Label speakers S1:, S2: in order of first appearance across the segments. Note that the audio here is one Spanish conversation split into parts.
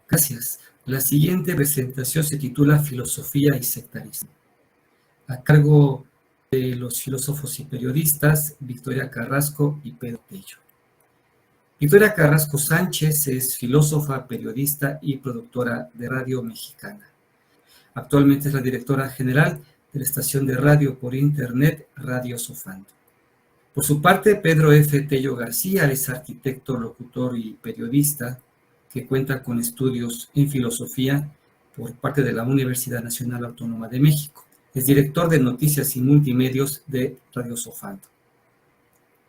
S1: Gracias. La siguiente presentación se titula Filosofía y sectarismo, a cargo de los filósofos y periodistas Victoria Carrasco y Pedro Tello. Victoria Carrasco Sánchez es filósofa, periodista y productora de radio mexicana. Actualmente es la directora general de la estación de radio por internet Radio Sofando. Por su parte, Pedro F. Tello García es arquitecto, locutor y periodista que cuenta con estudios en filosofía por parte de la Universidad Nacional Autónoma de México. Es director de noticias y multimedios de Radio Sofando.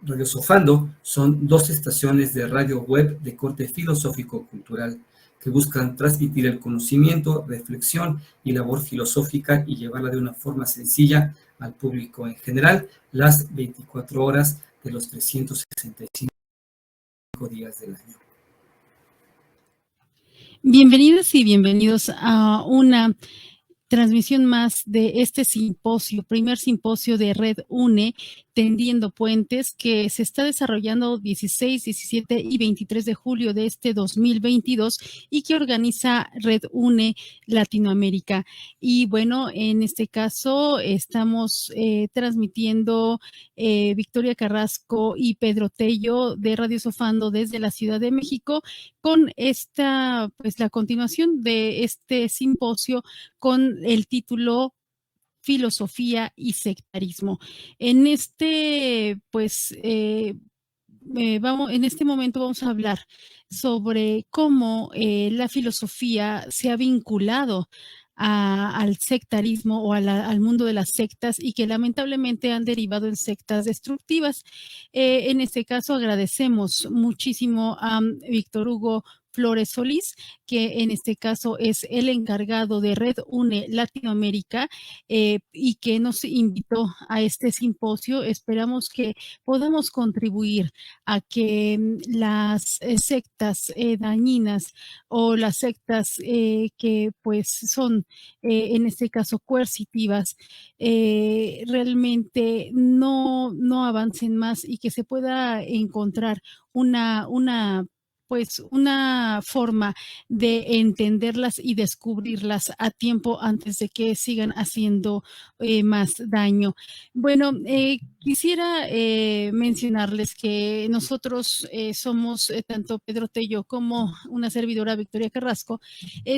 S1: Radio Sofando son 2 estaciones de radio web de corte filosófico-cultural que buscan transmitir el conocimiento, reflexión y labor filosófica y llevarla de una forma sencilla al público en general, las 24 horas de los 365 días del año.
S2: Bienvenidas y bienvenidos a una transmisión más de este simposio, primer simposio de Red UNE, Tendiendo Puentes, que se está desarrollando 16, 17 y 23 de julio de este 2022 y que organiza Red UNE Latinoamérica. Y bueno, en este caso estamos transmitiendo Victoria Carrasco y Pedro Tello de Radio Sofando desde la Ciudad de México con esta, pues la continuación de este simposio con el título Filosofía y sectarismo. En este, pues, en este momento vamos a hablar sobre cómo la filosofía se ha vinculado al sectarismo o al mundo de las sectas y que lamentablemente han derivado en sectas destructivas. En este caso agradecemos muchísimo a Víctor Hugo Flores Solís, que en este caso es el encargado de Red UNE Latinoamérica y que nos invitó a este simposio. Esperamos que podamos contribuir a que las sectas dañinas o las sectas que pues son en este caso coercitivas realmente no avancen más y que se pueda encontrar una forma de entenderlas y descubrirlas a tiempo antes de que sigan haciendo más daño. Bueno, quisiera mencionarles que nosotros somos, tanto Pedro Tello como una servidora Victoria Carrasco,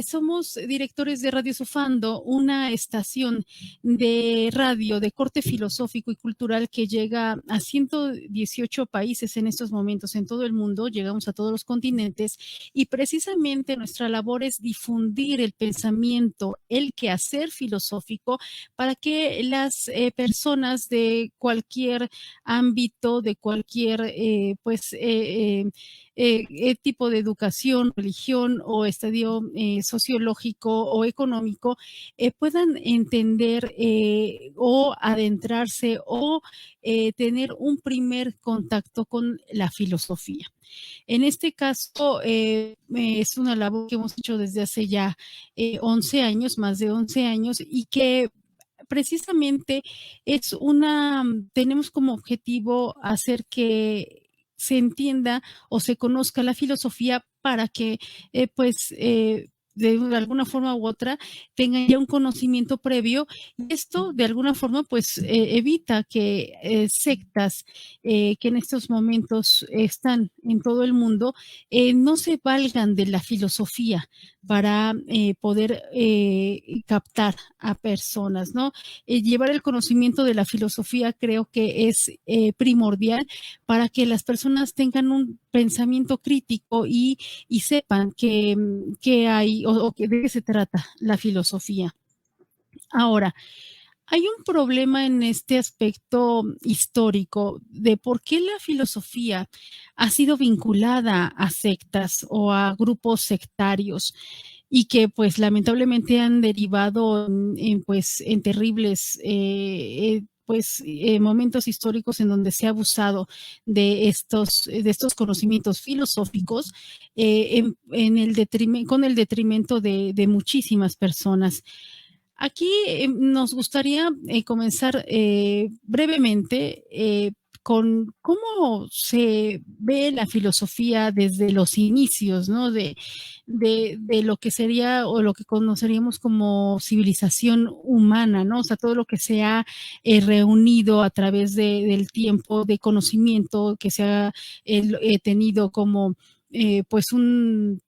S2: somos directores de Radio Sofando, una estación de radio de corte filosófico y cultural que llega a 118 países en estos momentos en todo el mundo. Llegamos a todos los continentes y precisamente nuestra labor es difundir el pensamiento, el quehacer filosófico para que las personas de cualquier ámbito, de cualquier tipo de educación, religión o estadio sociológico o económico puedan entender o adentrarse o tener un primer contacto con la filosofía. En este caso, es una labor que hemos hecho desde hace ya 11 años, más de 11 años, y que precisamente tenemos como objetivo hacer que se entienda o se conozca la filosofía para que, de alguna forma u otra tengan ya un conocimiento previo y esto de alguna forma pues evita que sectas que en estos momentos están en todo el mundo no se valgan de la filosofía para poder captar a personas, ¿no? Llevar el conocimiento de la filosofía creo que es primordial para que las personas tengan un pensamiento crítico y sepan que hay o de qué se trata la filosofía. Ahora, hay un problema en este aspecto histórico de por qué la filosofía ha sido vinculada a sectas o a grupos sectarios y que pues lamentablemente han derivado en terribles momentos históricos en donde se ha abusado de estos conocimientos filosóficos con el detrimento de muchísimas personas. Aquí nos gustaría comenzar brevemente con cómo se ve la filosofía desde los inicios, ¿no? De lo que sería o lo que conoceríamos como civilización humana, ¿no? O sea, todo lo que se ha reunido a través del tiempo de conocimiento que se ha tenido como pues un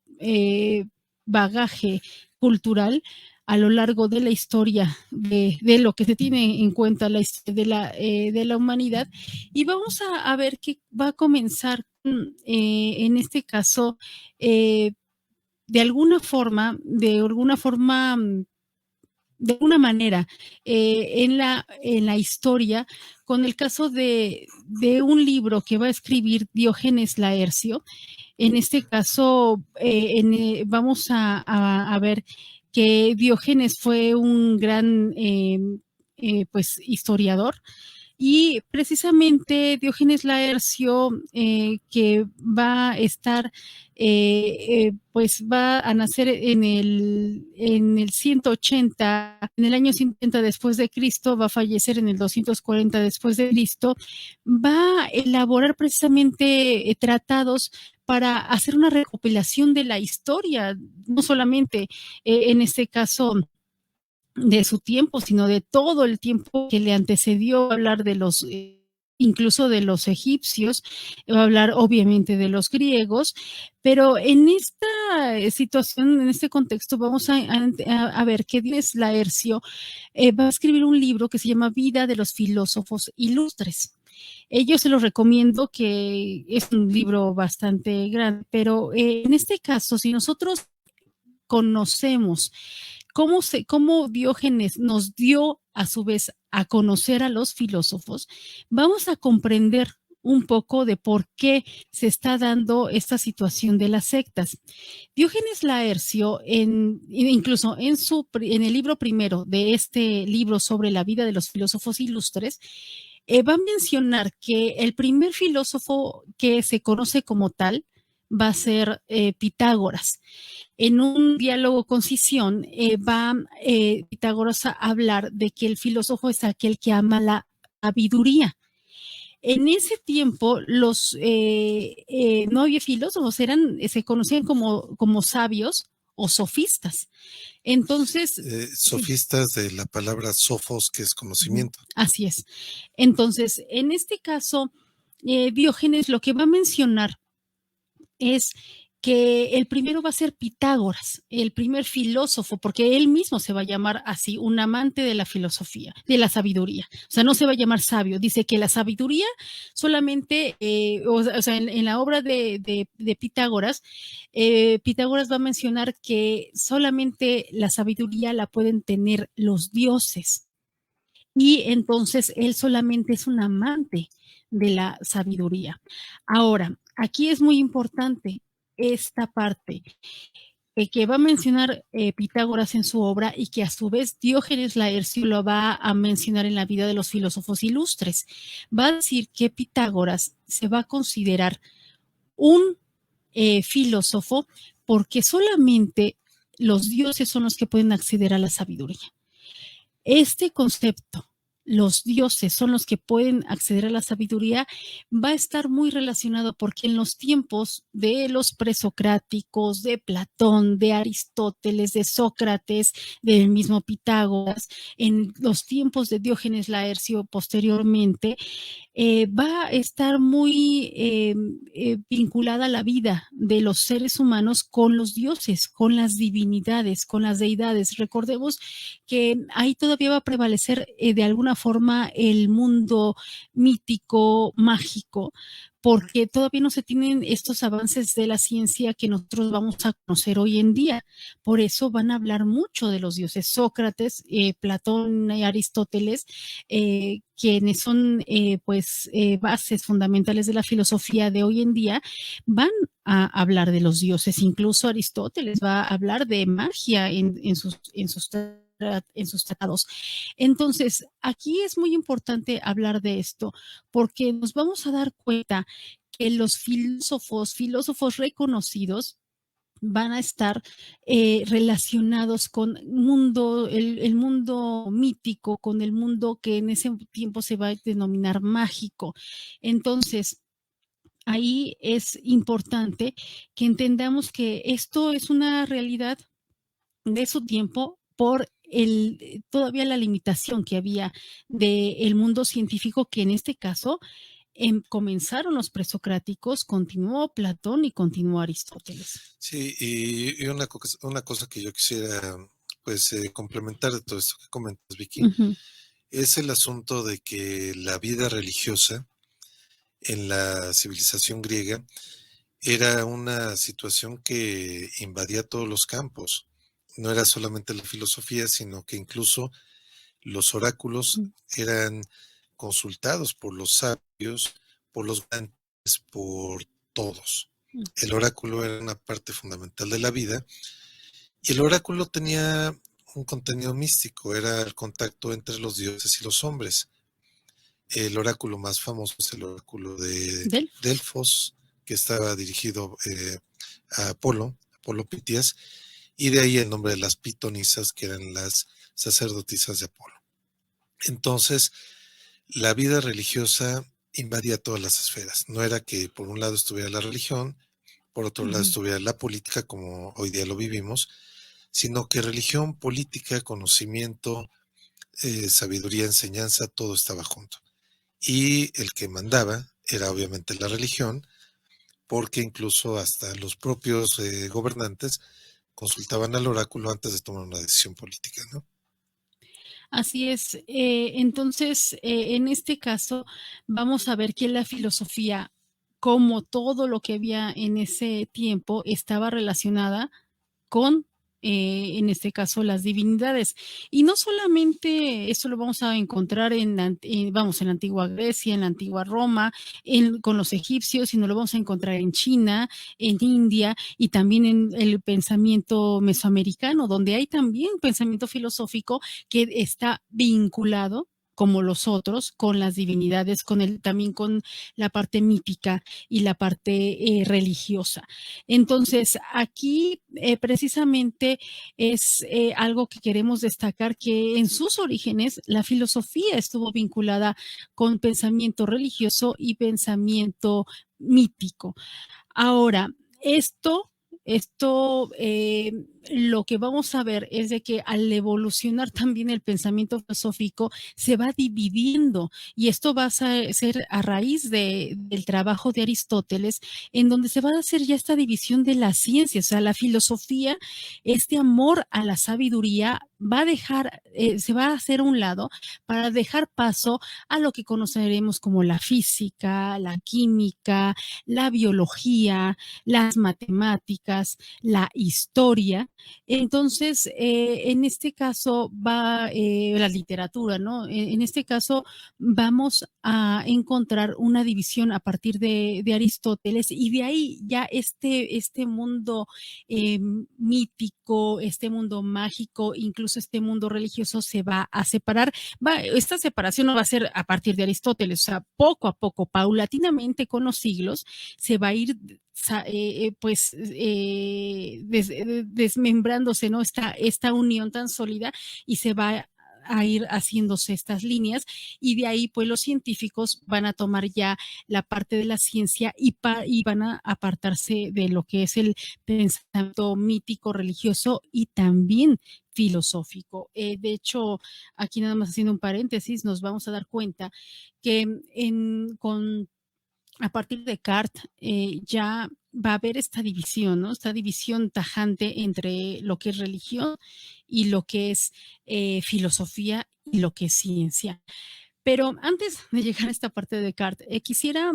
S2: bagaje cultural a lo largo de la historia de lo que se tiene en cuenta la historia de la humanidad. Y vamos a ver que va a comenzar en este caso de alguna forma, de alguna manera, en la historia, con el caso de un libro que va a escribir Diógenes Laercio. En este caso, vamos a ver que Diógenes fue un gran pues, historiador, y precisamente Diógenes Laercio, que va a estar, pues va a nacer en el 180, en el año 180 después de Cristo, va a fallecer en el 240 después de Cristo, va a elaborar precisamente tratados para hacer una recopilación de la historia, no solamente en este caso de su tiempo, sino de todo el tiempo que le antecedió, a hablar de los incluso de los egipcios, va a hablar obviamente de los griegos, pero en esta situación, en este contexto, vamos a ver que Diógenes Laercio va a escribir un libro que se llama Vida de los filósofos ilustres. Yo se los recomiendo, que es un libro bastante grande, pero en este caso, si nosotros conocemos cómo Diógenes nos dio a su vez a conocer a los filósofos, vamos a comprender un poco de por qué se está dando esta situación de las sectas. Diógenes Laercio, incluso en el libro primero de este libro sobre la vida de los filósofos ilustres, va a mencionar que el primer filósofo que se conoce como tal va a ser Pitágoras. En un diálogo con Cición va Pitágoras a hablar de que el filósofo es aquel que ama la sabiduría. En ese tiempo no había filósofos, se conocían como sabios o sofistas. Entonces,
S3: sofistas de la palabra sofos, que es conocimiento.
S2: Así es. Entonces, en este caso, Diógenes lo que va a mencionar es que el primero va a ser Pitágoras, el primer filósofo, porque él mismo se va a llamar así, un amante de la filosofía, de la sabiduría. O sea, no se va a llamar sabio. Dice que la sabiduría solamente, o sea, en la obra de Pitágoras, Pitágoras va a mencionar que solamente la sabiduría la pueden tener los dioses. Y entonces él solamente es un amante de la sabiduría. Ahora, aquí es muy importante esta parte que va a mencionar Pitágoras en su obra, y que a su vez Diógenes Laercio lo va a mencionar en la vida de los filósofos ilustres. Va a decir que Pitágoras se va a considerar un filósofo porque solamente los dioses son los que pueden acceder a la sabiduría. Este concepto, los dioses son los que pueden acceder a la sabiduría, va a estar muy relacionado porque en los tiempos de los presocráticos, de Platón, de Aristóteles, de Sócrates, del mismo Pitágoras, en los tiempos de Diógenes Laercio posteriormente, va a estar muy vinculada a la vida de los seres humanos con los dioses, con las divinidades, con las deidades. Recordemos que ahí todavía va a prevalecer de alguna forma el mundo mítico, mágico, porque todavía no se tienen estos avances de la ciencia que nosotros vamos a conocer hoy en día. Por eso van a hablar mucho de los dioses. Sócrates, Platón y Aristóteles, quienes son pues bases fundamentales de la filosofía de hoy en día, van a hablar de los dioses. Incluso Aristóteles va a hablar de magia en sus tratados. Entonces, aquí es muy importante hablar de esto, porque nos vamos a dar cuenta que los filósofos reconocidos van a estar relacionados con el mundo mítico, con el mundo que en ese tiempo se va a denominar mágico. Entonces, ahí es importante que entendamos que esto es una realidad de su tiempo por todavía la limitación que había del mundo científico, que en este caso comenzaron los presocráticos, continuó Platón y continuó Aristóteles.
S3: Sí, y una cosa que yo quisiera pues complementar de todo esto que comentas, Vicky, es el asunto de que la vida religiosa en la civilización griega era una situación que invadía todos los campos. No era solamente la filosofía, sino que incluso los oráculos eran consultados por los sabios, por los grandes, por todos. El oráculo era una parte fundamental de la vida y el oráculo tenía un contenido místico, era el contacto entre los dioses y los hombres. El oráculo más famoso es el oráculo de Delfos, que estaba dirigido a Apolo Pitias, y de ahí el nombre de las pitonisas, que eran las sacerdotisas de Apolo. Entonces, la vida religiosa invadía todas las esferas. No era que por un lado estuviera la religión, por otro lado estuviera la política, como hoy día lo vivimos, sino que religión, política, conocimiento, sabiduría, enseñanza, todo estaba junto. Y el que mandaba era obviamente la religión, porque incluso hasta los propios gobernantes consultaban al oráculo antes de tomar una decisión política, ¿no?
S2: Así es. Entonces, en este caso, vamos a ver que la filosofía, como todo lo que había en ese tiempo, estaba relacionada con, en este caso, las divinidades. Y no solamente esto lo vamos a encontrar en la antigua Grecia, en la antigua Roma, con los egipcios, sino lo vamos a encontrar en China, en India y también en el pensamiento mesoamericano, donde hay también pensamiento filosófico que está vinculado como los otros, con las divinidades, también con la parte mítica y la parte religiosa. Entonces, aquí precisamente es algo que queremos destacar, que en sus orígenes la filosofía estuvo vinculada con pensamiento religioso y pensamiento mítico. Ahora, esto lo que vamos a ver es de que al evolucionar también el pensamiento filosófico se va dividiendo, y esto va a ser a raíz del trabajo de Aristóteles, en donde se va a hacer ya esta división de la ciencia. O sea, la filosofía, este amor a la sabiduría va a dejar, se va a hacer a un lado para dejar paso a lo que conoceremos como la física, la química, la biología, las matemáticas, la historia. Entonces, en este caso va la literatura, ¿no? En este caso vamos a encontrar una división a partir de Aristóteles, y de ahí ya este mundo mítico, este mundo mágico, incluso este mundo religioso se va a separar. Esta separación no va a ser a partir de Aristóteles, o sea, poco a poco, paulatinamente con los siglos, se va a ir desmembrándose, ¿no? Esta unión tan sólida, y se va a ir haciéndose estas líneas, y de ahí pues los científicos van a tomar ya la parte de la ciencia y van a apartarse de lo que es el pensamiento mítico, religioso y también filosófico. De hecho, aquí nada más haciendo un paréntesis, nos vamos a dar cuenta que a partir de Descartes ya va a haber esta división, ¿no? Esta división tajante entre lo que es religión y lo que es filosofía y lo que es ciencia. Pero antes de llegar a esta parte de Descartes, quisiera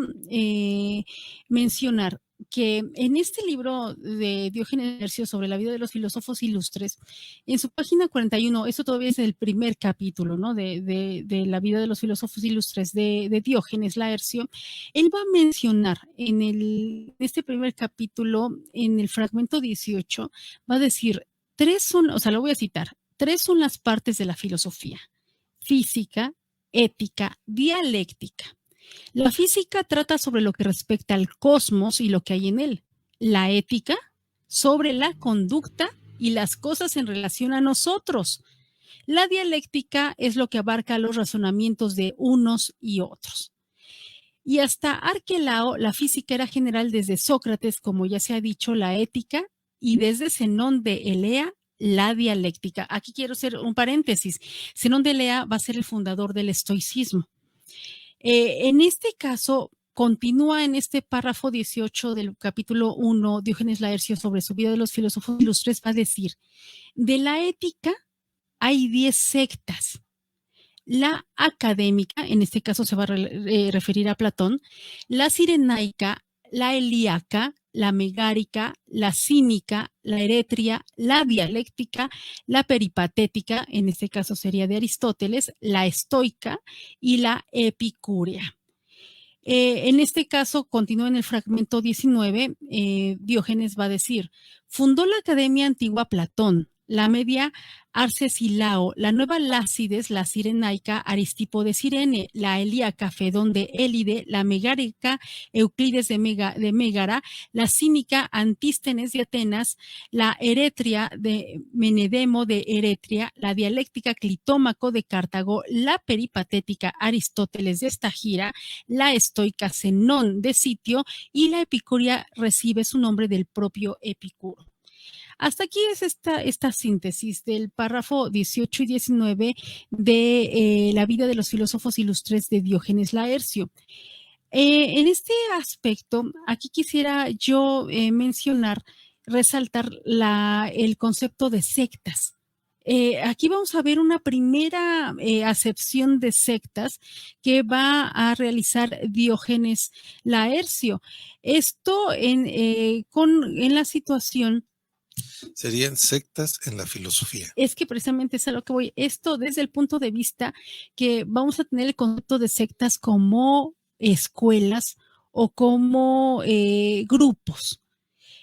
S2: mencionar que en este libro de Diógenes Laercio sobre la vida de los filósofos ilustres, en su página 41, esto todavía es el primer capítulo, ¿no? de la vida de los filósofos ilustres de Diógenes Laercio, él va a mencionar este primer capítulo, en el fragmento 18, va a decir, lo voy a citar, 3 son las partes de la filosofía: física, ética, dialéctica. La física trata sobre lo que respecta al cosmos y lo que hay en él. La ética sobre la conducta y las cosas en relación a nosotros. La dialéctica es lo que abarca los razonamientos de unos y otros. Y hasta Arquelao, la física era general desde Sócrates, como ya se ha dicho, la ética, y desde Zenón de Elea, la dialéctica. Aquí quiero hacer un paréntesis. Zenón de Elea va a ser el fundador del estoicismo. En este caso, continúa en este párrafo 18 del capítulo 1, Diógenes Laercio, sobre su vida de los filósofos ilustres, va a decir, de la ética hay 10 sectas. La académica, en este caso se va a referir a Platón, la cirenaica, la helíaca, la megárica, la cínica, la erétria, la dialéctica, la peripatética, en este caso sería de Aristóteles, la estoica y la epicúrea. En este caso, continúa en el fragmento 19, Diógenes va a decir, fundó la Academia Antigua Platón, la media Arcesilao, la nueva Lácides, la cirenaica Aristipo de Cirene, la helíaca Fedón de Élide, la megárica Euclides de Mégara, la cínica Antístenes de Atenas, la erétria de Menedemo de Eretria, la dialéctica Clitómaco de Cartago, la peripatética Aristóteles de Estagira, la estoica Zenón de Sitio y la epicúrea recibe su nombre del propio Epicuro. Hasta aquí es esta síntesis del párrafo 18 y 19 de la vida de los filósofos ilustres de Diógenes Laercio. En este aspecto, aquí quisiera yo mencionar, resaltar el concepto de sectas. Aquí vamos a ver una primera acepción de sectas que va a realizar Diógenes Laercio. Esto en la situación.
S3: Serían sectas en la filosofía.
S2: Es que precisamente es a lo que voy. Esto desde el punto de vista que vamos a tener el concepto de sectas como escuelas o como grupos.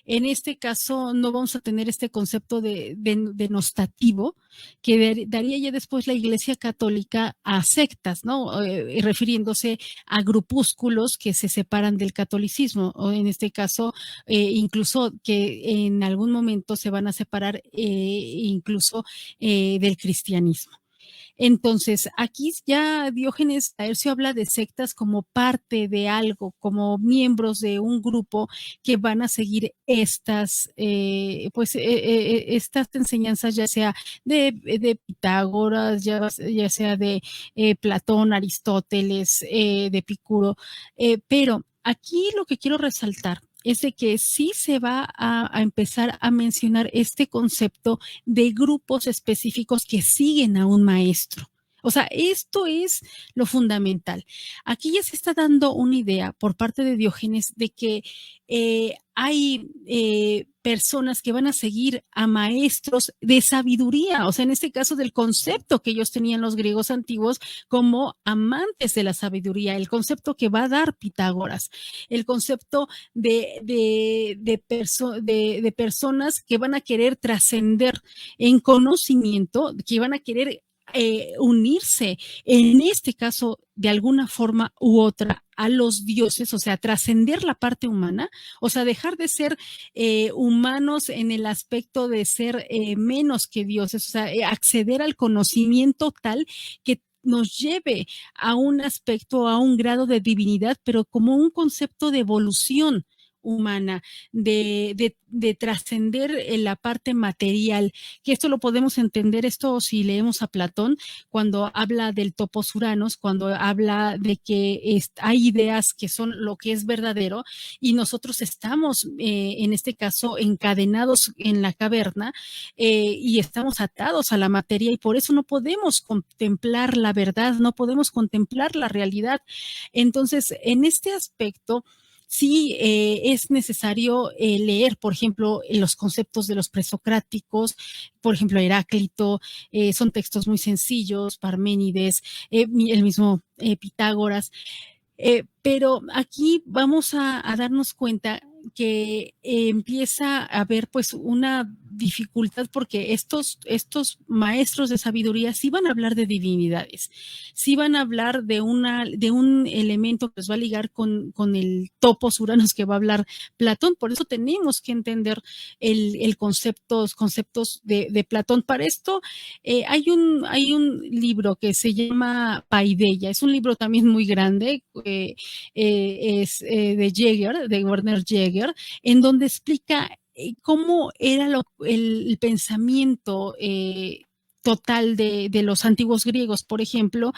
S2: En este caso no vamos a tener este concepto de denostativo que daría ya después la Iglesia Católica a sectas, ¿no? Refiriéndose a grupúsculos que se separan del catolicismo, o en este caso incluso que en algún momento se van a separar incluso del cristianismo. Entonces, aquí ya Diógenes Laercio habla de sectas como parte de algo, como miembros de un grupo que van a seguir estas enseñanzas, ya sea de Pitágoras, ya sea de Platón, Aristóteles, de Epicuro, pero aquí lo que quiero resaltar es de que sí se va a empezar a mencionar este concepto de grupos específicos que siguen a un maestro. O sea, esto es lo fundamental. Aquí ya se está dando una idea por parte de Diógenes de que hay personas que van a seguir a maestros de sabiduría, o sea, en este caso del concepto que ellos tenían los griegos antiguos como amantes de la sabiduría, el concepto que va a dar Pitágoras, el concepto de personas que van a querer trascender en conocimiento, que van a querer unirse, en este caso, de alguna forma u otra, a los dioses, o sea, trascender la parte humana, o sea, dejar de ser humanos en el aspecto de ser menos que dioses, o sea, acceder al conocimiento tal que nos lleve a un aspecto, a un grado de divinidad, pero como un concepto de evolución humana, de trascender la parte material, que esto lo podemos entender, esto si leemos a Platón, cuando habla del topos uranos, cuando habla de que hay ideas que son lo que es verdadero y nosotros estamos, en este caso, encadenados en la caverna y estamos atados a la materia y por eso no podemos contemplar la verdad, no podemos contemplar la realidad. Entonces, en este aspecto, sí es necesario leer, por ejemplo, los conceptos de los presocráticos, por ejemplo, Heráclito, son textos muy sencillos, Parménides, el mismo Pitágoras, pero aquí vamos a darnos cuenta que empieza a haber pues una dificultad porque estos maestros de sabiduría sí van a hablar de divinidades, sí van a hablar de un elemento que les va a ligar con el topos uranos que va a hablar Platón. Por eso tenemos que entender el conceptos de Platón. Para esto hay un libro que se llama Paideia, es un libro también muy grande, es de Jäger, de Werner Jäger, en donde explica cómo era el pensamiento total de los antiguos griegos, por ejemplo,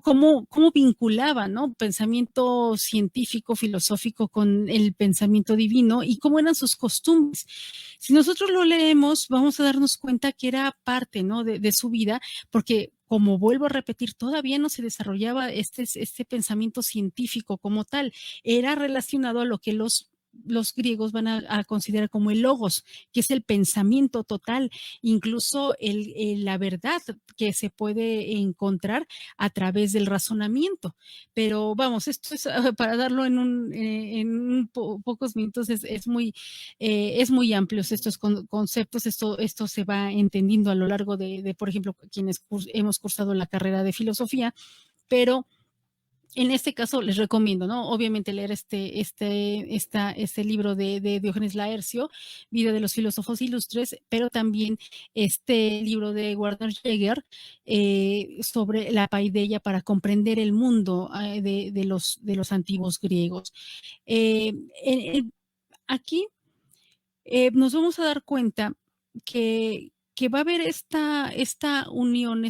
S2: cómo vinculaban, ¿no? Pensamiento científico, filosófico con el pensamiento divino y cómo eran sus costumbres. Si nosotros lo leemos, vamos a darnos cuenta que era parte, ¿no? de su vida, porque como vuelvo a repetir, todavía no se desarrollaba este pensamiento científico como tal. Era relacionado a lo que los griegos van a considerar como el logos, que es el pensamiento total, incluso la verdad que se puede encontrar a través del razonamiento. Pero vamos, esto es para darlo en pocos minutos, es muy amplios estos conceptos, esto se va entendiendo a lo largo de por ejemplo, quienes hemos cursado la carrera de filosofía, pero en este caso les recomiendo, ¿no? Obviamente leer este libro de Diógenes Laercio, Vida de los filósofos ilustres, pero también este libro de Werner Jäger sobre la paideia para comprender el mundo de los antiguos griegos. Aquí nos vamos a dar cuenta que va a haber esta unión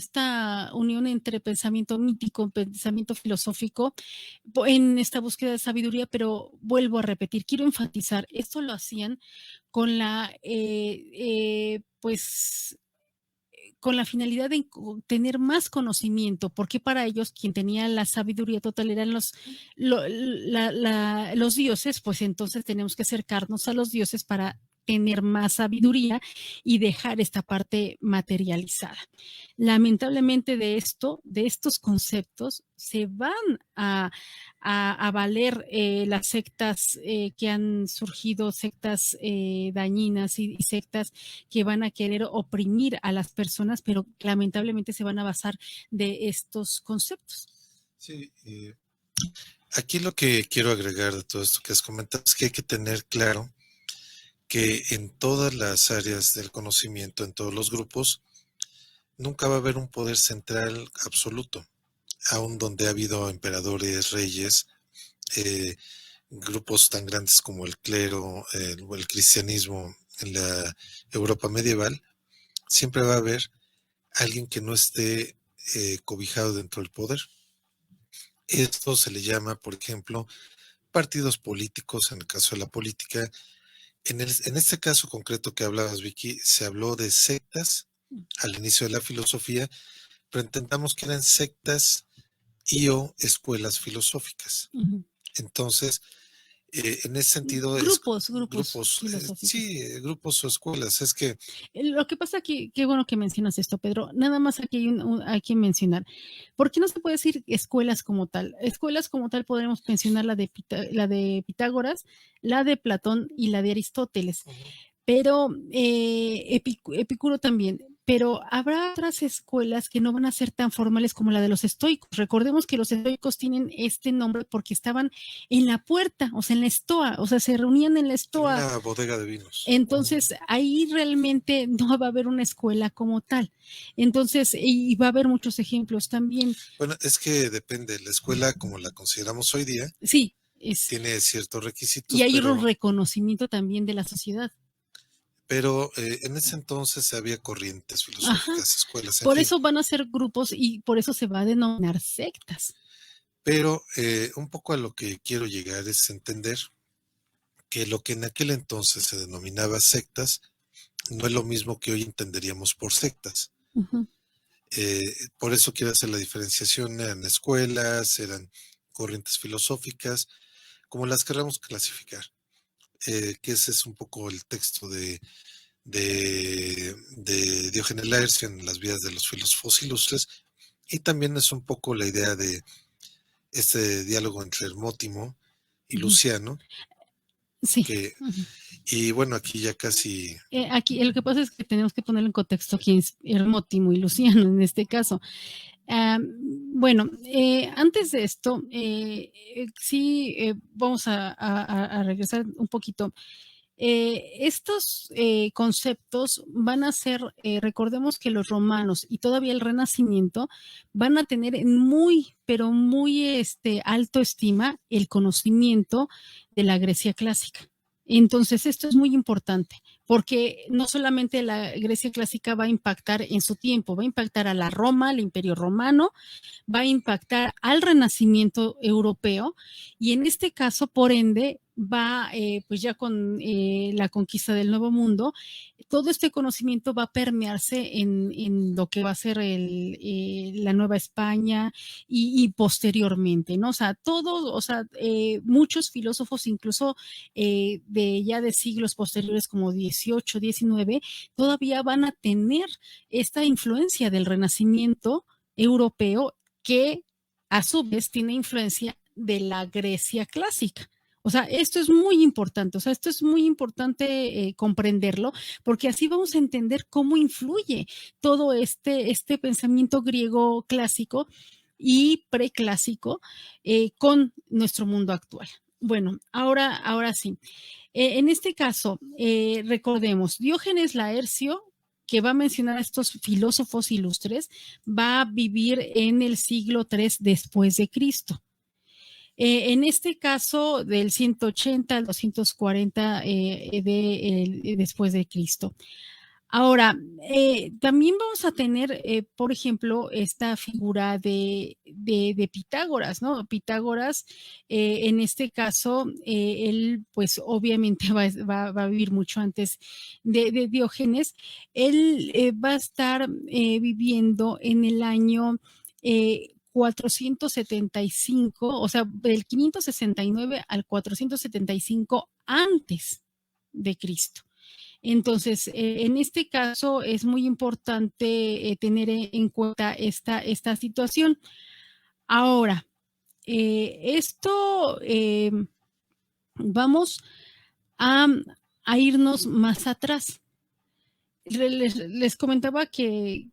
S2: entre pensamiento mítico, pensamiento filosófico, en esta búsqueda de sabiduría, pero vuelvo a repetir, quiero enfatizar, esto lo hacían con con la finalidad de tener más conocimiento, porque para ellos quien tenía la sabiduría total eran los dioses, pues entonces tenemos que acercarnos a los dioses para tener más sabiduría y dejar esta parte materializada. Lamentablemente de estos conceptos se van a valer las sectas que han surgido, sectas dañinas y sectas que van a querer oprimir a las personas, pero lamentablemente se van a basar de estos conceptos.
S3: Sí, aquí lo que quiero agregar de todo esto que has comentado es que hay que tener claro que en todas las áreas del conocimiento, en todos los grupos, nunca va a haber un poder central absoluto, aun donde ha habido emperadores, reyes, grupos tan grandes como el clero o el cristianismo en la Europa medieval, siempre va a haber alguien que no esté cobijado dentro del poder. Esto se le llama, por ejemplo, partidos políticos, en el caso de la política. En este caso concreto que hablabas, Vicky, se habló de sectas al inicio de la filosofía, pero entendamos que eran sectas y o escuelas filosóficas. Uh-huh. Entonces, en ese sentido
S2: grupos filosóficos.
S3: Sí, grupos o escuelas. Es que
S2: lo que pasa aquí, qué bueno que mencionas esto, Pedro. Nada más aquí hay que mencionar. ¿Por qué no se puede decir escuelas como tal? Escuelas como tal podemos mencionar la de Pitágoras, la de Platón y la de Aristóteles. Uh-huh. Pero Epicuro también. Pero habrá otras escuelas que no van a ser tan formales como la de los estoicos. Recordemos que los estoicos tienen este nombre porque estaban en la puerta, o sea, en la estoa, o sea, se reunían en la estoa.
S3: En una bodega de vinos.
S2: Entonces, ahí realmente no va a haber una escuela como tal. Entonces, y va a haber muchos ejemplos también.
S3: Bueno, es que depende. La escuela, como la consideramos hoy día,
S2: sí,
S3: tiene ciertos requisitos.
S2: Y hay un reconocimiento también de la sociedad.
S3: Pero en ese entonces había corrientes filosóficas, ajá, escuelas.
S2: Por eso van a ser grupos y por eso se va a denominar sectas.
S3: Pero un poco a lo que quiero llegar es entender que lo que en aquel entonces se denominaba sectas no es lo mismo que hoy entenderíamos por sectas. Uh-huh. Por eso quiero hacer la diferenciación, eran escuelas, eran corrientes filosóficas, como las queramos clasificar. Que ese es un poco el texto de Diógenes Laercio en las vidas de los filósofos ilustres, y también es un poco la idea de este diálogo entre Hermótimo y Luciano.
S2: Sí.
S3: Que, y bueno, aquí ya casi...
S2: Aquí lo que pasa es que tenemos que ponerlo en contexto quién es Hermótimo y Luciano en este caso. Bueno, antes de esto, sí, vamos a regresar un poquito. Estos conceptos van a ser, recordemos que los romanos y todavía el Renacimiento van a tener en muy, pero muy alto estima el conocimiento de la Grecia clásica. Entonces, esto es muy importante porque no solamente la Grecia clásica va a impactar en su tiempo, va a impactar a la Roma, al Imperio Romano, va a impactar al Renacimiento europeo y en este caso, por ende, va, pues ya con la conquista del Nuevo Mundo, todo este conocimiento va a permearse en lo que va a ser la Nueva España y posteriormente, ¿no? O sea, todo, o sea, muchos filósofos, incluso de siglos posteriores como 18, 19, todavía van a tener esta influencia del Renacimiento europeo que a su vez tiene influencia de la Grecia clásica. O sea, esto es muy importante, o sea, esto es muy importante comprenderlo, porque así vamos a entender cómo influye todo este pensamiento griego clásico y preclásico con nuestro mundo actual. Bueno, ahora sí. En este caso, recordemos, Diógenes Laercio, que va a mencionar a estos filósofos ilustres, va a vivir en el siglo III después de Cristo. En este caso, del 180 al 240 después de Cristo. Ahora, también vamos a tener, por ejemplo, esta figura de Pitágoras, ¿no? Pitágoras, en este caso, él pues obviamente va a vivir mucho antes de Diógenes. Él va a estar viviendo en el año 475, o sea, del 569 al 475 antes de Cristo. Entonces, en este caso es muy importante tener en cuenta esta situación. Ahora, esto vamos a irnos más atrás. Les comentaba que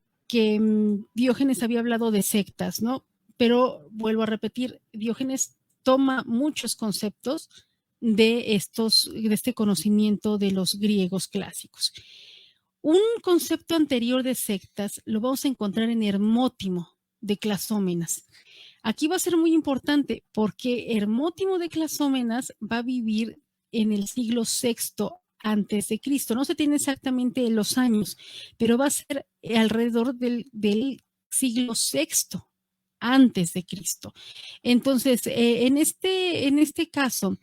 S2: Diógenes había hablado de sectas, ¿no? Pero vuelvo a repetir, Diógenes toma muchos conceptos de este conocimiento de los griegos clásicos. Un concepto anterior de sectas lo vamos a encontrar en Hermótimo de Clasómenas. Aquí va a ser muy importante porque Hermótimo de Clasómenas va a vivir en el siglo VI antes de Cristo. No se tiene exactamente los años, pero va a ser alrededor del siglo VI antes de Cristo. Entonces, en este caso,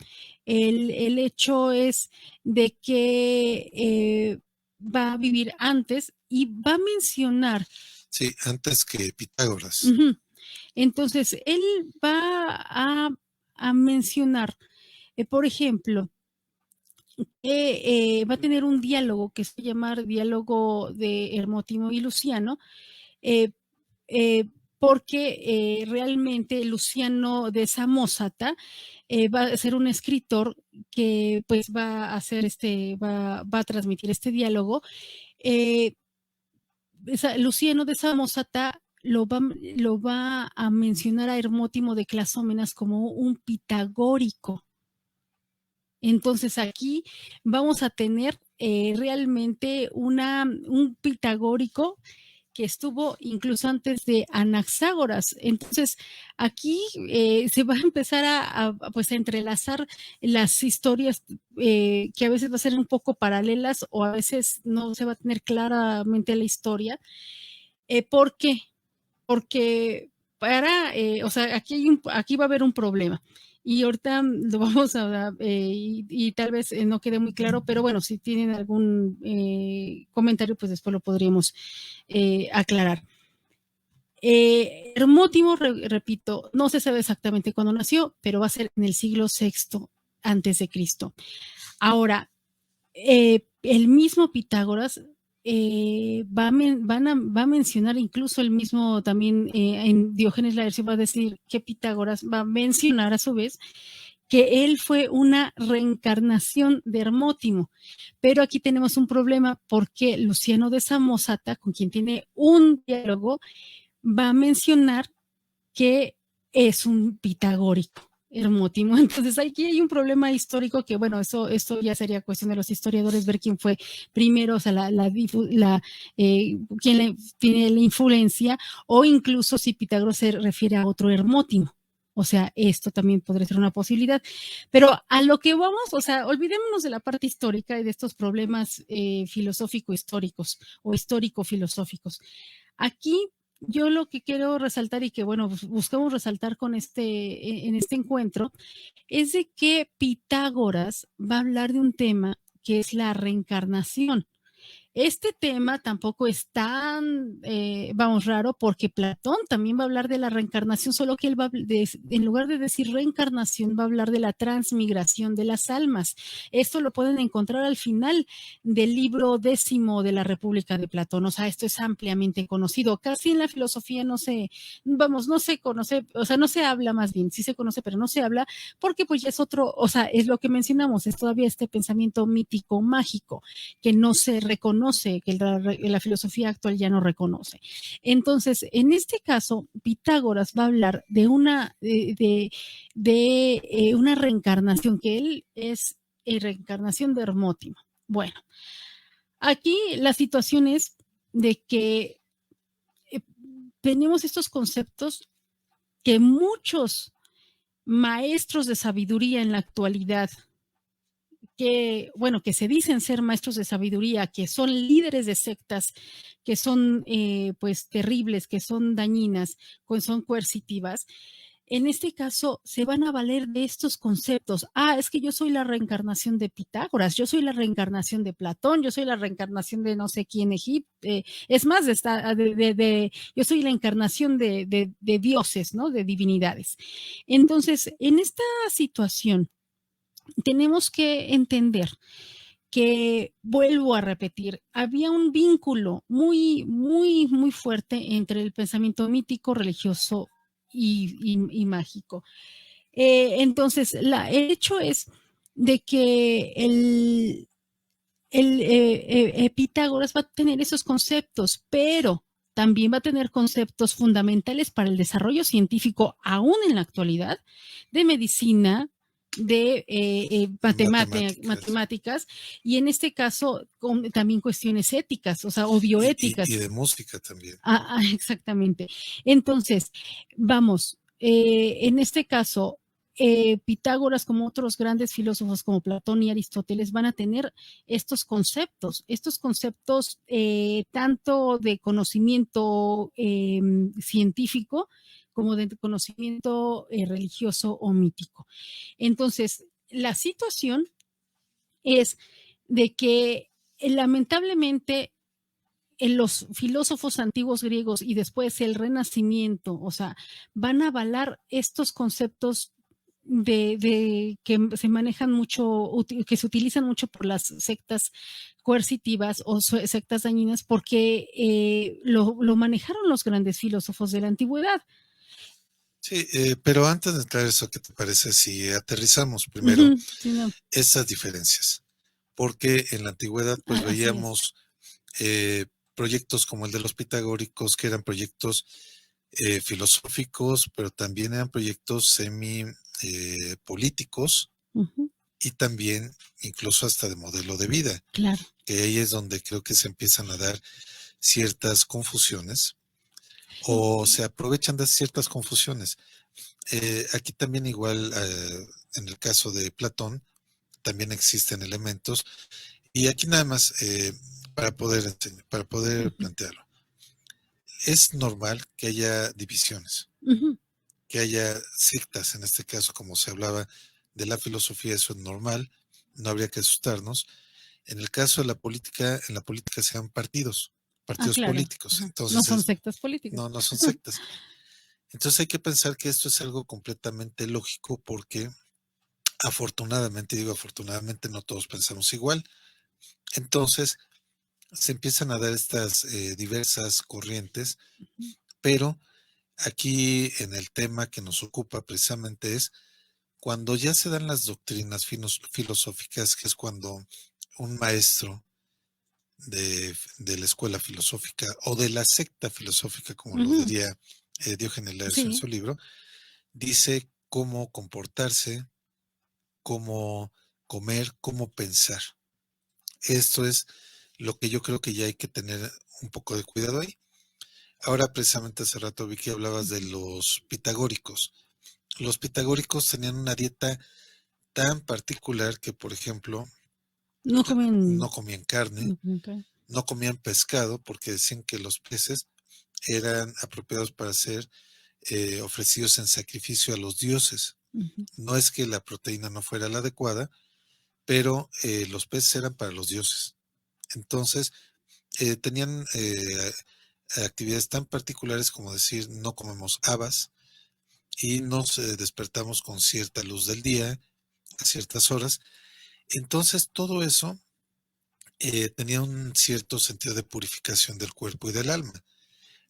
S2: el hecho es de que va a vivir antes y va a mencionar.
S3: Sí, antes que Pitágoras.
S2: Entonces, él va a mencionar, por ejemplo, va a tener un diálogo que se llama diálogo de Hermótimo y Luciano, porque realmente Luciano de Samosata va a ser un escritor que pues va a hacer va a transmitir este diálogo. Luciano de Samosata lo va a mencionar a Hermótimo de Clasómenas como un pitagórico. Entonces aquí vamos a tener realmente un pitagórico que estuvo incluso antes de Anaxágoras. Entonces aquí se va a empezar a entrelazar las historias que a veces va a ser un poco paralelas o a veces no se va a tener claramente la historia. ¿Por qué? Porque aquí va a haber un problema. Y ahorita lo vamos a dar y tal vez no quede muy claro, pero bueno, si tienen algún comentario, pues después lo podríamos aclarar. Hermótimo, repito, no se sabe exactamente cuándo nació, pero va a ser en el siglo VI antes de Cristo. Ahora, el mismo Pitágoras va a mencionar, incluso el mismo también en Diógenes Laercio va a decir que Pitágoras va a mencionar a su vez que él fue una reencarnación de Hermótimo. Pero aquí tenemos un problema porque Luciano de Samosata, con quien tiene un diálogo, va a mencionar que es un pitagórico. Hermótimo. Entonces aquí hay un problema histórico que, bueno, esto ya sería cuestión de los historiadores ver quién fue primero, o sea, quién tiene la influencia, o incluso si Pitágoras se refiere a otro Hermótimo. O sea, esto también podría ser una posibilidad. Pero a lo que vamos, o sea, olvidémonos de la parte histórica y de estos problemas filosófico-históricos o histórico-filosóficos. Aquí yo lo que quiero resaltar y que, bueno, buscamos resaltar en este encuentro, es de que Pitágoras va a hablar de un tema que es la reencarnación. Este tema tampoco es tan, raro, porque Platón también va a hablar de la reencarnación, solo que él en lugar de decir reencarnación, va a hablar de la transmigración de las almas. Esto lo pueden encontrar al final del libro 10 de la República de Platón. O sea, esto es ampliamente conocido. Casi en la filosofía no se conoce, o sea, no se habla, más bien, sí se conoce, pero no se habla, porque pues ya es otro, o sea, es lo que mencionamos, es todavía este pensamiento mítico, mágico, que no se reconoce, que la filosofía actual ya no reconoce. Entonces, en este caso, Pitágoras va a hablar de una reencarnación, que él es reencarnación de Hermótimo. Bueno, aquí la situación es de que tenemos estos conceptos que muchos maestros de sabiduría en la actualidad, que se dicen ser maestros de sabiduría, que son líderes de sectas, que son pues terribles, que son dañinas, que son coercitivas, en este caso se van a valer de estos conceptos. Es que yo soy la reencarnación de Pitágoras, yo soy la reencarnación de Platón, yo soy la reencarnación de no sé quién, Egipto, es más, yo soy la encarnación de dioses, ¿no? De divinidades. Entonces, en esta situación, tenemos que entender que, vuelvo a repetir, había un vínculo muy, muy, muy fuerte entre el pensamiento mítico, religioso y mágico. Entonces, el hecho es de que Pitágoras va a tener esos conceptos, pero también va a tener conceptos fundamentales para el desarrollo científico, aún en la actualidad, de medicina, de matemáticas, y en este caso también cuestiones éticas, o sea, o bioéticas.
S3: Y de música también.
S2: Exactamente. Entonces, vamos, en este caso, Pitágoras, como otros grandes filósofos como Platón y Aristóteles, van a tener estos conceptos tanto de conocimiento científico como de conocimiento religioso o mítico. Entonces, la situación es de que lamentablemente los filósofos antiguos griegos y después el Renacimiento, o sea, van a avalar estos conceptos que se manejan mucho, que se utilizan mucho por las sectas coercitivas o sectas dañinas, porque lo manejaron los grandes filósofos de la antigüedad.
S3: Sí, pero antes de entrar a eso, ¿qué te parece si aterrizamos primero esas diferencias? Porque en la antigüedad pues veíamos proyectos como el de los pitagóricos, que eran proyectos filosóficos, pero también eran proyectos políticos y también incluso hasta de modelo de vida.
S2: Claro.
S3: Que ahí es donde creo que se empiezan a dar ciertas confusiones o se aprovechan de ciertas confusiones. Aquí también igual, en el caso de Platón, también existen elementos y aquí nada más para poder plantearlo. Es normal que haya divisiones, que haya sectas, en este caso, como se hablaba de la filosofía, eso es normal, no habría que asustarnos. En el caso de la política, en la política se llaman partidos
S2: claro.
S3: políticos. Entonces,
S2: no son sectas políticas.
S3: No son sectas. Entonces hay que pensar que esto es algo completamente lógico porque afortunadamente, no todos pensamos igual. Entonces se empiezan a dar estas diversas corrientes, pero aquí en el tema que nos ocupa precisamente es Cuando ya se dan las doctrinas filosóficas, que es cuando un maestro de la escuela filosófica o de la secta filosófica, como lo diría Diógenes Laercio en su libro, dice cómo comportarse, cómo comer, cómo pensar. Esto es lo que yo creo que ya hay que tener un poco de cuidado ahí. Ahora, precisamente hace rato, Vicky, hablabas de los pitagóricos. Los pitagóricos tenían una dieta tan particular que, por ejemplo, no comían carne, no comían pescado, porque decían que los peces eran apropiados para ser ofrecidos en sacrificio a los dioses. No es que la proteína no fuera la adecuada, pero los peces eran para los dioses. Entonces, tenían actividades tan particulares como decir, no comemos habas y nos despertamos con cierta luz del día a ciertas horas. Entonces, todo eso tenía un cierto sentido de purificación del cuerpo y del alma,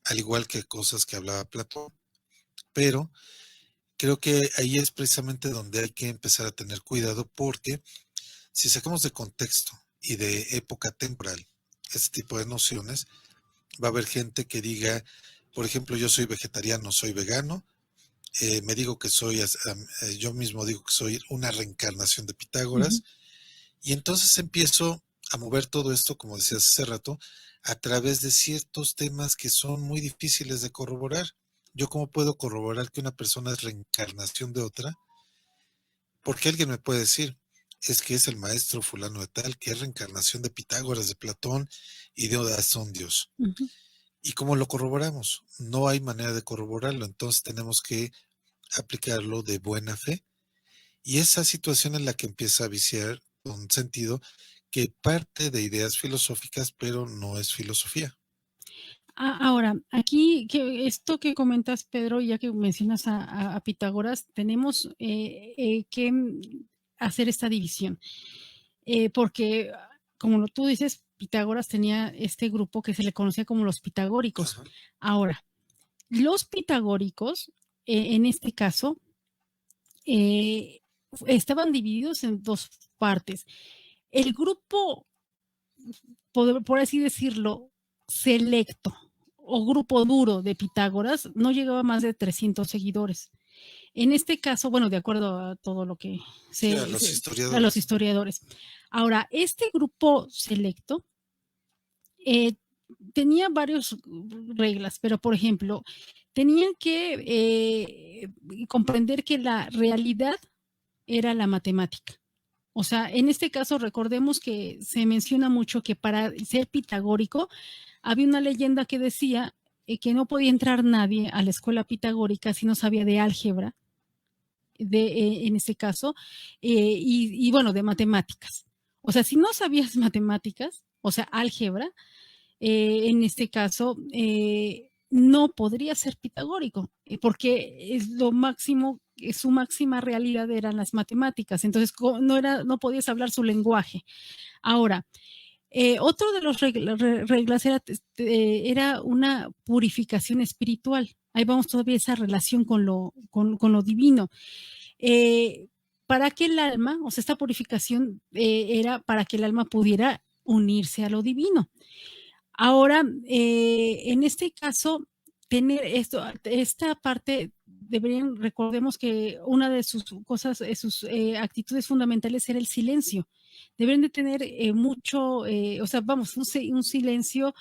S3: al igual que cosas que hablaba Platón. Pero creo que ahí es precisamente donde hay que empezar a tener cuidado, porque si sacamos de contexto y de época temporal este tipo de nociones, va a haber gente que diga, por ejemplo, yo soy vegetariano, soy vegano, me digo que soy, yo mismo digo que soy una reencarnación de Pitágoras, y entonces empiezo a mover todo esto, como decías hace rato, a través de ciertos temas que son muy difíciles de corroborar. ¿Yo cómo puedo corroborar que una persona es reencarnación de otra? Porque alguien me puede decir, es que es el maestro fulano de tal, que es reencarnación de Pitágoras, de Platón y de un dios. ¿Y cómo lo corroboramos? No hay manera de corroborarlo, entonces tenemos que aplicarlo de buena fe. Y esa situación es la que empieza a viciar con sentido que parte de ideas filosóficas, pero no es filosofía.
S2: Ahora, aquí, esto que comentas, Pedro, ya que mencionas a Pitágoras, tenemos que hacer esta división, porque, como tú dices, Pitágoras tenía este grupo que se le conocía como los pitagóricos. Ahora, los pitagóricos, en este caso, estaban divididos en dos partes. El grupo, por así decirlo, selecto o grupo duro de Pitágoras no llegaba a más de 300 seguidores. En este caso, bueno, de acuerdo a todo lo que
S3: a los
S2: historiadores. Ahora, este grupo selecto tenía varias reglas, pero por ejemplo, tenían que comprender que la realidad era la matemática. O sea, en este caso recordemos que se menciona mucho que para ser pitagórico había una leyenda que decía que no podía entrar nadie a la escuela pitagórica si no sabía de álgebra, en este caso, y bueno, de matemáticas. O sea, si no sabías matemáticas, o sea, álgebra, en este caso, no podría ser pitagórico, porque es lo máximo, su máxima realidad eran las matemáticas, entonces no podías hablar su lenguaje. Ahora, otro de las reglas era una purificación espiritual. Ahí vamos todavía esa relación con lo divino. Para que el alma, o sea, esta purificación era para que el alma pudiera unirse a lo divino. Ahora, en este caso, tener esta parte, recordemos que una de sus cosas, sus actitudes fundamentales era el silencio. Deben de tener mucho, o sea, vamos, un silencio,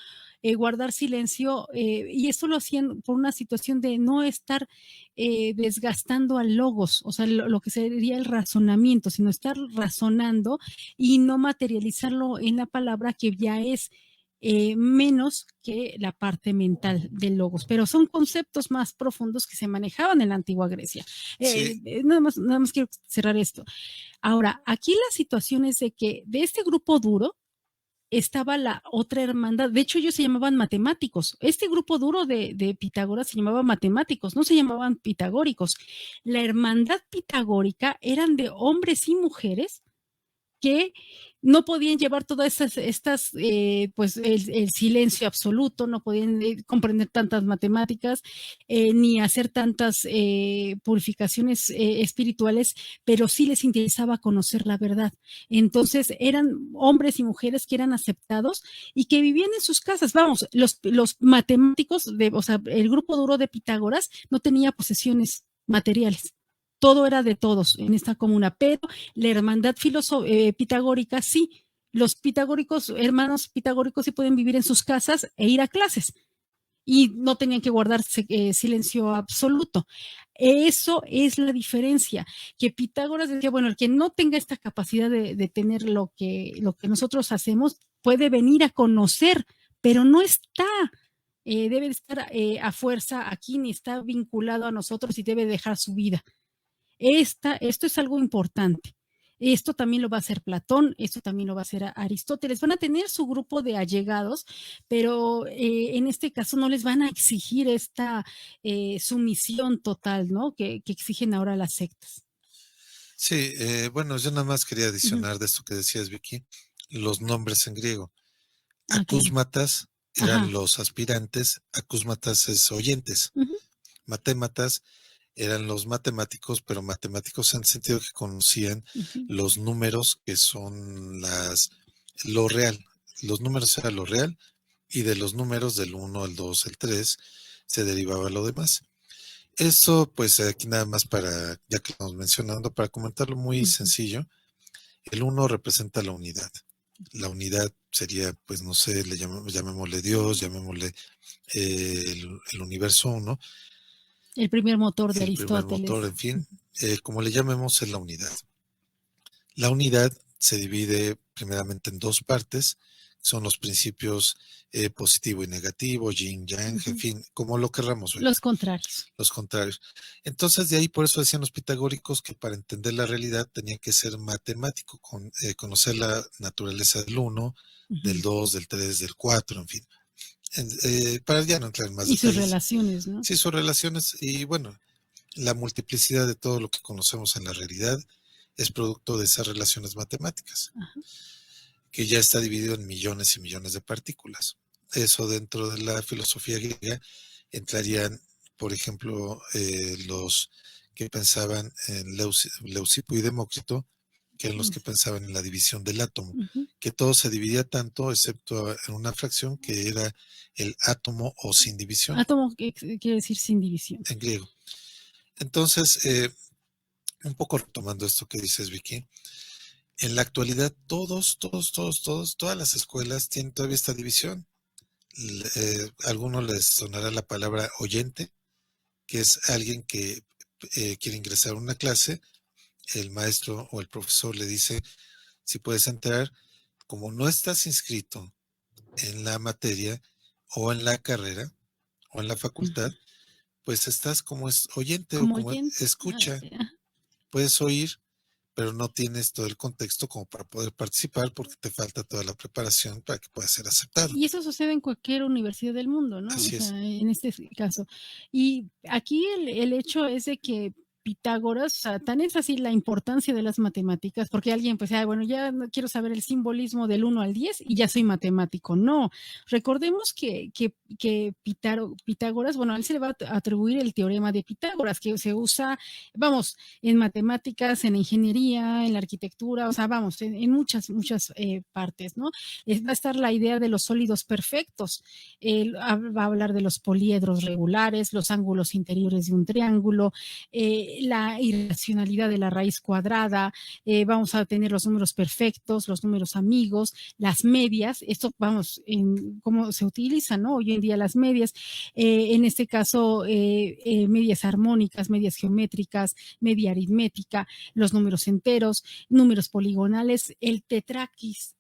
S2: guardar silencio, y esto lo hacían por una situación de no estar desgastando al logos, o sea, lo que sería el razonamiento, sino estar razonando y no materializarlo en la palabra, que ya es menos que la parte mental del logos, pero son conceptos más profundos que se manejaban en la antigua Grecia. Nada más quiero cerrar esto. Ahora, aquí la situación es de que de este grupo duro estaba la otra hermandad. De hecho, ellos se llamaban matemáticos. Este grupo duro de Pitágoras se llamaba matemáticos, no se llamaban pitagóricos. La hermandad pitagórica eran de hombres y mujeres que no podían llevar todas estas pues el silencio absoluto, no podían comprender tantas matemáticas, ni hacer tantas purificaciones espirituales, pero sí les interesaba conocer la verdad. Entonces eran hombres y mujeres que eran aceptados y que vivían en sus casas. Vamos, los matemáticos, o sea, el grupo duro de Pitágoras no tenía posesiones materiales. Todo era de todos en esta comuna, pero la hermandad pitagórica sí. Los pitagóricos, hermanos pitagóricos, sí pueden vivir en sus casas e ir a clases y no tenían que guardar silencio absoluto. Eso es la diferencia, que Pitágoras decía, bueno, el que no tenga esta capacidad de tener lo que nosotros hacemos, puede venir a conocer, pero no está. Debe estar a fuerza aquí, ni está vinculado a nosotros y debe dejar su vida. Esto es algo importante. Esto también lo va a hacer Platón, esto también lo va a hacer Aristóteles. Van a tener su grupo de allegados, pero en este caso no les van a exigir esta sumisión total, ¿no? Que exigen ahora las sectas.
S3: Sí, bueno, yo nada más quería adicionar de esto que decías, Vicky, los nombres en griego. Acúsmatas eran los aspirantes, acúsmatas es oyentes, matématas eran los matemáticos, pero matemáticos en el sentido que conocían los números que son lo real. Los números era lo real y de los números del 1, el 2, el 3 se derivaba lo demás. Eso, pues aquí nada más ya que estamos mencionando, para comentarlo muy sencillo, el 1 representa la unidad. La unidad sería, pues no sé, llamémosle Dios, llamémosle el universo 1.
S2: El primer motor de
S3: Aristóteles. El primer motor, en fin, como le llamemos, es la unidad. La unidad se divide primeramente en dos partes, son los principios positivo y negativo, yin, yang, en fin, como lo querramos ver.
S2: Los contrarios.
S3: Los contrarios. Entonces, de ahí, por eso decían los pitagóricos que para entender la realidad tenía que ser matemático, conocer la naturaleza del 1, del 2, del 3, del 4, en fin. Para ya no entrar en más detalles.
S2: Y sus relaciones, ¿no?
S3: Sí, sus relaciones y bueno, la multiplicidad de todo lo que conocemos en la realidad es producto de esas relaciones matemáticas, que ya está dividido en millones y millones de partículas. Eso dentro de la filosofía griega entrarían, por ejemplo, los que pensaban en Leucipo y Demócrito, que eran los que pensaban en la división del átomo, que todo se dividía tanto, excepto en una fracción que era el átomo o sin división.
S2: Átomo quiere decir sin división.
S3: En griego. Entonces, un poco retomando esto que dices, Vicky, en la actualidad todas las escuelas tienen todavía esta división. A algunos les sonará la palabra oyente, que es alguien que quiere ingresar a una clase, el maestro o el profesor le dice, si puedes entrar, como no estás inscrito en la materia o en la carrera o en la facultad, pues estás como oyente o como escucha. Puedes oír, pero no tienes todo el contexto como para poder participar porque te falta toda la preparación para que puedas ser aceptado.
S2: Y eso sucede en cualquier universidad del mundo, ¿no?
S3: Así es.
S2: En este caso. Y aquí el hecho es de que Pitágoras, o sea, tan es así la importancia de las matemáticas, porque alguien pues, bueno, ya no quiero saber el simbolismo del 1 al 10 y ya soy matemático. No, recordemos que Pitágoras, bueno, a él se le va a atribuir el teorema de Pitágoras, que se usa, vamos, en matemáticas, en ingeniería, en la arquitectura, o sea, vamos, en muchas partes, ¿no? Va a estar la idea de los sólidos perfectos, va a hablar de los poliedros regulares, los ángulos interiores de un triángulo, la irracionalidad de la raíz cuadrada, vamos a tener los números perfectos, los números amigos, las medias, esto vamos, en cómo se utiliza, ¿no? Hoy en día las medias, en este caso, medias armónicas, medias geométricas, media aritmética, los números enteros, números poligonales, el tetractis,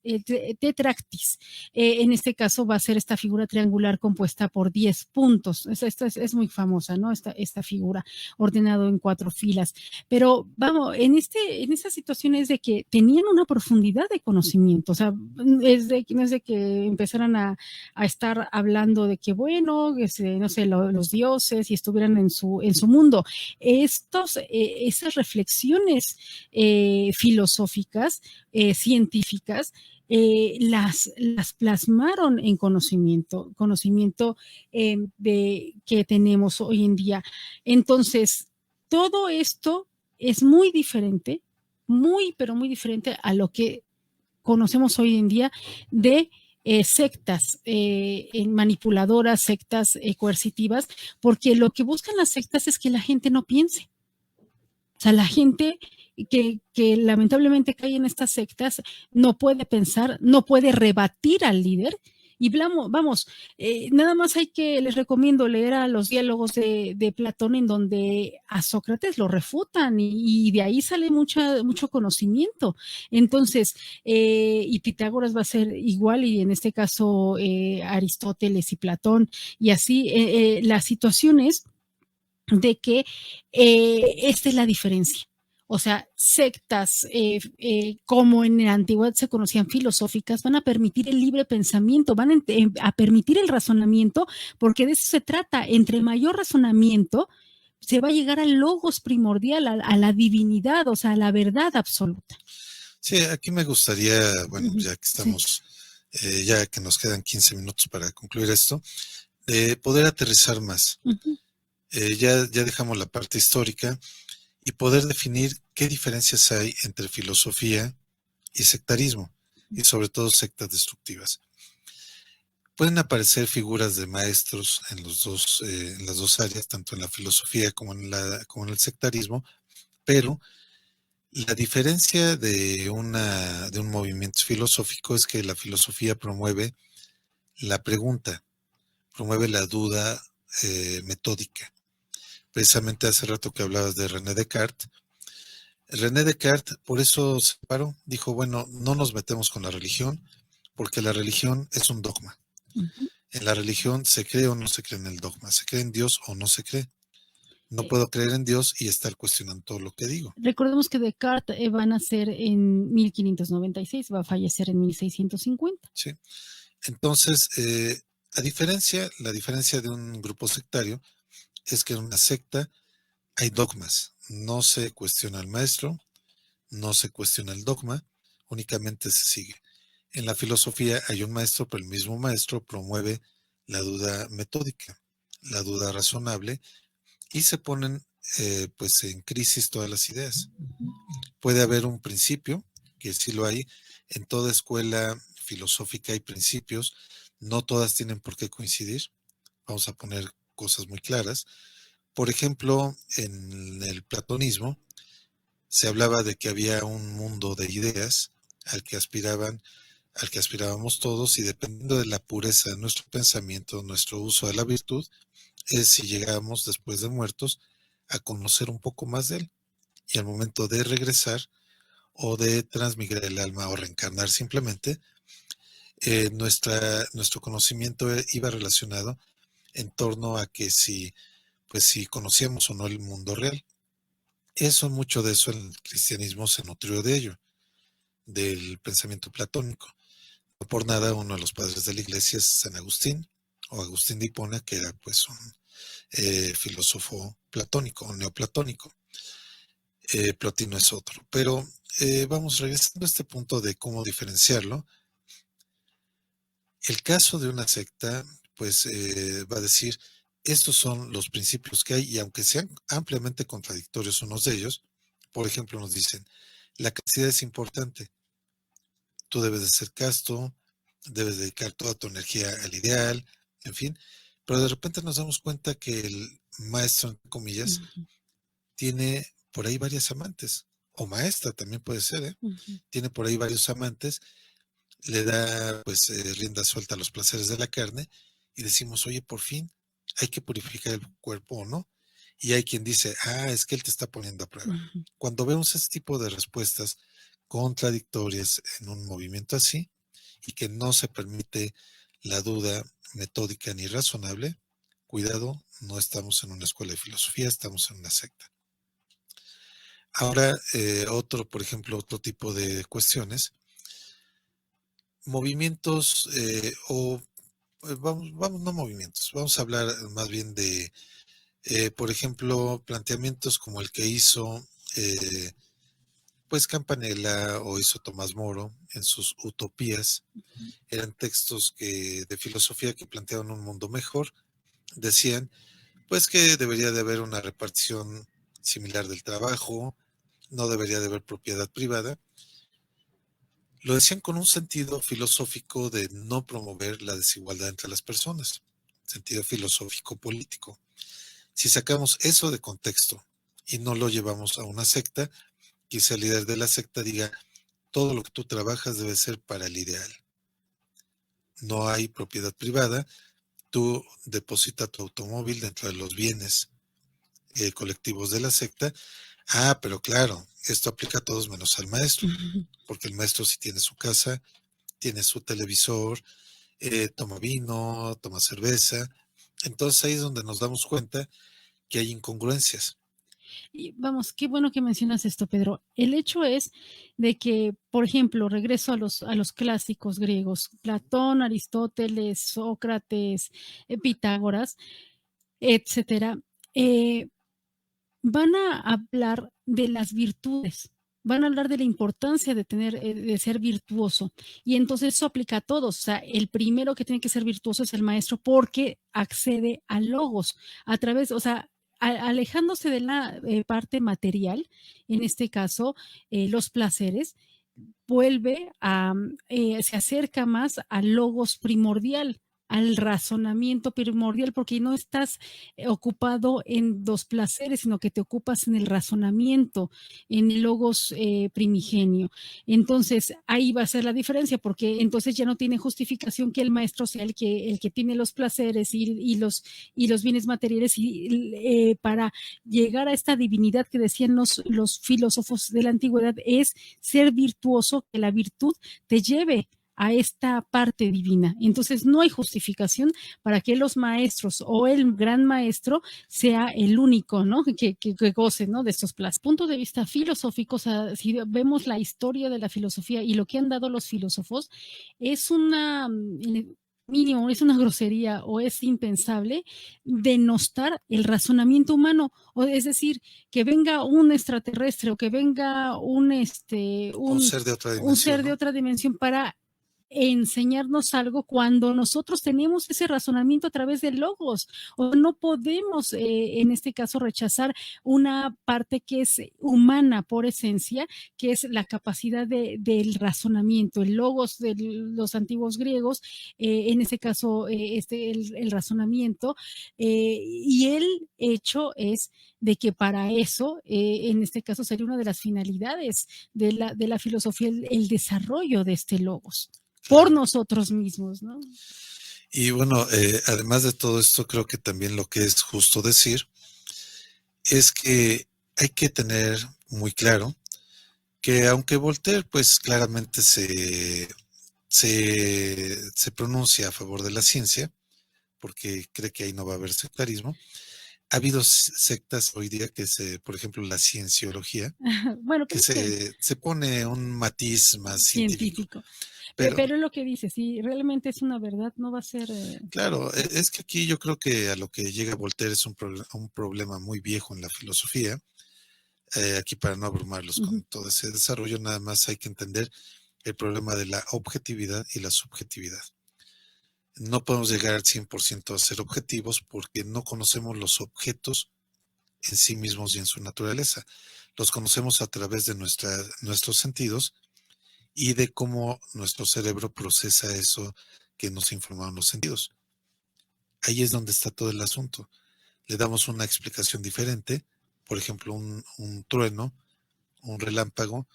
S2: en este caso va a ser esta figura triangular compuesta por 10 puntos, esta es muy famosa, ¿no? Esta figura, ordenado en 4 cuatro filas, pero vamos, en esas situaciones de que tenían una profundidad de conocimiento, o sea, no es de que empezaran a estar hablando de que, bueno, no sé, los dioses y estuvieran en su mundo. Esas reflexiones filosóficas, científicas, las plasmaron en conocimiento que tenemos hoy en día. Entonces, todo esto es muy diferente, pero muy diferente a lo que conocemos hoy en día de sectas manipuladoras, sectas coercitivas, porque lo que buscan las sectas es que la gente no piense. O sea, la gente que lamentablemente cae en estas sectas no puede pensar, no puede rebatir al líder. Y vamos, nada más les recomiendo leer a los diálogos de Platón, en donde a Sócrates lo refutan y de ahí sale mucho conocimiento. Entonces, y Pitágoras va a ser igual, y en este caso Aristóteles y Platón, y así las situaciones de que esta es la diferencia. O sea, sectas como en la antigüedad se conocían filosóficas, van a permitir el libre pensamiento, van a permitir el razonamiento, porque de eso se trata. Entre mayor razonamiento, se va a llegar al logos primordial, a la divinidad, o sea, a la verdad absoluta.
S3: Sí, aquí me gustaría, bueno, ya que estamos, ya que nos quedan 15 minutos para concluir esto, poder aterrizar más. Ya dejamos la parte histórica y poder definir qué diferencias hay entre filosofía y sectarismo, y sobre todo sectas destructivas. Pueden aparecer figuras de maestros en las dos áreas, tanto en la filosofía como en el sectarismo, pero la diferencia de un movimiento filosófico es que la filosofía promueve la pregunta, promueve la duda metódica. Precisamente hace rato que hablabas de René Descartes. René Descartes por eso se paró, dijo, bueno, no nos metemos con la religión, porque la religión es un dogma. En la religión se cree o no se cree en el dogma, se cree en Dios o no se cree. No puedo creer en Dios y estar cuestionando todo lo que digo.
S2: Recordemos que Descartes va a nacer en 1596, va a fallecer en 1650.
S3: Sí. Entonces, la diferencia de un grupo sectario es que en una secta hay dogmas. No se cuestiona al maestro, no se cuestiona el dogma, únicamente se sigue. En la filosofía hay un maestro, pero el mismo maestro promueve la duda metódica, la duda razonable, y se ponen pues en crisis todas las ideas. Puede haber un principio, que sí lo hay, en toda escuela filosófica hay principios, no todas tienen por qué coincidir, vamos a poner cosas muy claras. Por ejemplo, en el platonismo se hablaba de que había un mundo de ideas al que aspirábamos todos, y dependiendo de la pureza de nuestro pensamiento, nuestro uso de la virtud, es si llegamos después de muertos a conocer un poco más de él. Y al momento de regresar o de transmigrar el alma o reencarnar simplemente, nuestro conocimiento iba relacionado en torno a que si conocíamos o no el mundo real. Mucho de eso el cristianismo se nutrió de ello, del pensamiento platónico. No por nada uno de los padres de la iglesia es San Agustín, o Agustín de Hipona, que era pues un filósofo platónico, neoplatónico. Plotino es otro. Pero vamos regresando a este punto de cómo diferenciarlo. El caso de una secta, pues va a decir, estos son los principios que hay, y aunque sean ampliamente contradictorios unos de ellos, por ejemplo, nos dicen, la castidad es importante, tú debes de ser casto, debes dedicar toda tu energía al ideal, en fin, pero de repente nos damos cuenta que el maestro, entre comillas, tiene por ahí varias amantes, o maestra también puede ser, tiene por ahí varios amantes, le da pues rienda suelta a los placeres de la carne, y decimos, oye, por fin hay que purificar el cuerpo o no. Y hay quien dice, es que él te está poniendo a prueba. Cuando vemos ese tipo de respuestas contradictorias en un movimiento así, y que no se permite la duda metódica ni razonable, cuidado, no estamos en una escuela de filosofía, estamos en una secta. Ahora, por ejemplo, otro tipo de cuestiones, movimientos no movimientos, vamos a hablar más bien de, por ejemplo, planteamientos como el que hizo pues Campanella o hizo Tomás Moro en sus Utopías. Eran textos de filosofía que planteaban un mundo mejor. Decían pues que debería de haber una repartición similar del trabajo, no debería de haber propiedad privada. Lo decían con un sentido filosófico de no promover la desigualdad entre las personas, sentido filosófico político. Si sacamos eso de contexto y no lo llevamos a una secta, quizá el líder de la secta diga, todo lo que tú trabajas debe ser para el ideal. No hay propiedad privada, tú depositas tu automóvil dentro de los bienes colectivos de la secta. Pero claro, esto aplica a todos menos al maestro, porque el maestro sí tiene su casa, tiene su televisor, toma vino, toma cerveza. Entonces ahí es donde nos damos cuenta que hay incongruencias.
S2: Y vamos, qué bueno que mencionas esto, Pedro. El hecho es de que, por ejemplo, regreso a los clásicos griegos, Platón, Aristóteles, Sócrates, Pitágoras, etcétera, van a hablar de las virtudes, van a hablar de la importancia de de ser virtuoso. Y entonces eso aplica a todos. O sea, el primero que tiene que ser virtuoso es el maestro porque accede a logos a través, o sea, alejándose de la parte material, en este caso, los placeres, se acerca más al logos primordial, al razonamiento primordial, porque no estás ocupado en los placeres, sino que te ocupas en el razonamiento, en el logos primigenio. Entonces, ahí va a ser la diferencia, porque entonces ya no tiene justificación que el maestro sea el que tiene los placeres y los bienes materiales para llegar a esta divinidad que decían los filósofos de la antigüedad es ser virtuoso, que la virtud te lleve a esta parte divina. Entonces no hay justificación para que los maestros o el gran maestro sea el único, ¿no? Que goce, ¿no? De estos placeres. Punto de vista filosófico, o sea, si vemos la historia de la filosofía y lo que han dado los filósofos, es una mínimo, es una grosería o es impensable denostar el razonamiento humano, o es decir, que venga un extraterrestre o que venga un
S3: ser de otra dimensión,
S2: un ser de otra dimensión para enseñarnos algo cuando nosotros tenemos ese razonamiento a través de logos, o no podemos en este caso rechazar una parte que es humana por esencia, que es la capacidad del razonamiento, el logos de los antiguos griegos, en este caso el razonamiento, y el hecho es de que para eso, en este caso sería una de las finalidades de la filosofía, el desarrollo de este logos por nosotros mismos, ¿no?
S3: Y bueno, además de todo esto, creo que también lo que es justo decir es que hay que tener muy claro que aunque Voltaire pues claramente se pronuncia a favor de la ciencia, porque cree que ahí no va a haber sectarismo, ha habido sectas hoy día por ejemplo, la cienciología,
S2: bueno,
S3: que se pone un matiz más científico.
S2: Pero lo que dice, si realmente es una verdad, no va a ser...
S3: Claro, es que aquí yo creo que a lo que llega Voltaire es un problema muy viejo en la filosofía. Aquí para no abrumarlos con todo ese desarrollo, nada más hay que entender el problema de la objetividad y la subjetividad. No podemos llegar al 100% a ser objetivos porque no conocemos los objetos en sí mismos y en su naturaleza. Los conocemos a través de nuestros sentidos y de cómo nuestro cerebro procesa eso que nos informaron los sentidos. Ahí es donde está todo el asunto. Le damos una explicación diferente, por ejemplo, un trueno, un relámpago,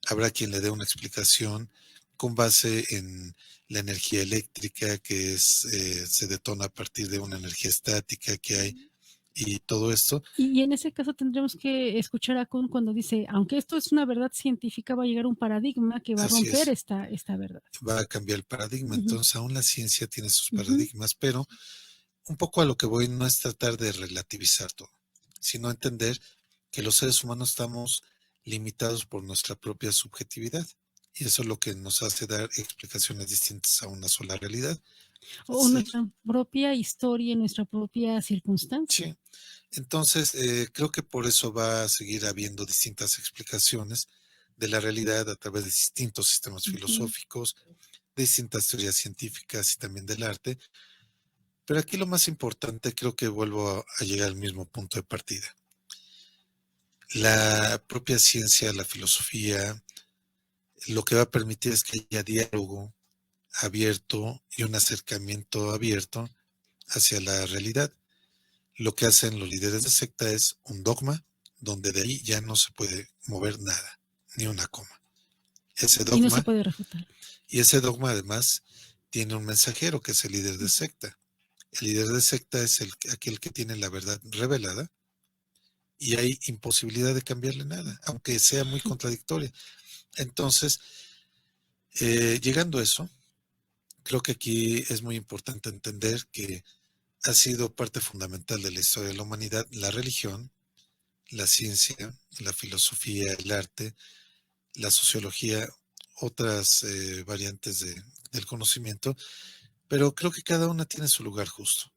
S3: habrá quien le dé una explicación con base en la energía eléctrica que se detona a partir de una energía estática que hay y todo esto.
S2: Y en ese caso tendremos que escuchar a Kuhn cuando dice, aunque esto es una verdad científica, va a llegar un paradigma que va a romper esta verdad.
S3: Va a cambiar el paradigma. Entonces, aún la ciencia tiene sus paradigmas, pero un poco a lo que voy no es tratar de relativizar todo, sino entender que los seres humanos estamos limitados por nuestra propia subjetividad. Y eso es lo que nos hace dar explicaciones distintas a una sola realidad.
S2: O nuestra propia historia, nuestra propia circunstancia.
S3: Sí. Entonces, creo que por eso va a seguir habiendo distintas explicaciones de la realidad a través de distintos sistemas filosóficos, de distintas teorías científicas y también del arte. Pero aquí lo más importante, creo que vuelvo a llegar al mismo punto de partida. La propia ciencia, la filosofía, lo que va a permitir es que haya diálogo abierto y un acercamiento abierto hacia la realidad. Lo que hacen los líderes de secta es un dogma donde de ahí ya no se puede mover nada, ni una coma. Ese dogma,
S2: y no se puede refutar.
S3: Y ese dogma además tiene un mensajero que es el líder de secta. El líder de secta es aquel que tiene la verdad revelada y hay imposibilidad de cambiarle nada, aunque sea muy contradictoria. Entonces, llegando a eso, creo que aquí es muy importante entender que ha sido parte fundamental de la historia de la humanidad la religión, la ciencia, la filosofía, el arte, la sociología, otras variantes del conocimiento, pero creo que cada una tiene su lugar justo.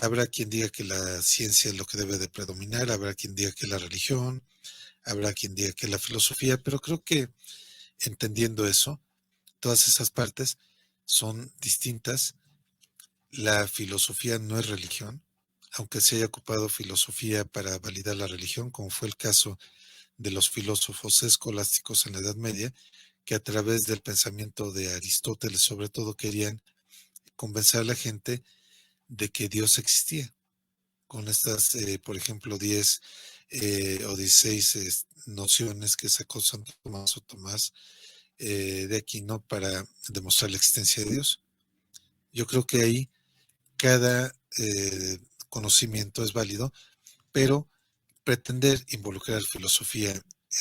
S3: Habrá quien diga que la ciencia es lo que debe de predominar, habrá quien diga que la religión, habrá quien diga que la filosofía, pero creo que entendiendo eso, todas esas partes son distintas. La filosofía no es religión, aunque se haya ocupado filosofía para validar la religión, como fue el caso de los filósofos escolásticos en la Edad Media, que a través del pensamiento de Aristóteles sobre todo querían convencer a la gente de que Dios existía. Con estas, por ejemplo, 10 o 16 nociones que sacó Santo Tomás o Tomás de Aquino para demostrar la existencia de Dios. Yo creo que ahí cada conocimiento es válido, pero pretender involucrar filosofía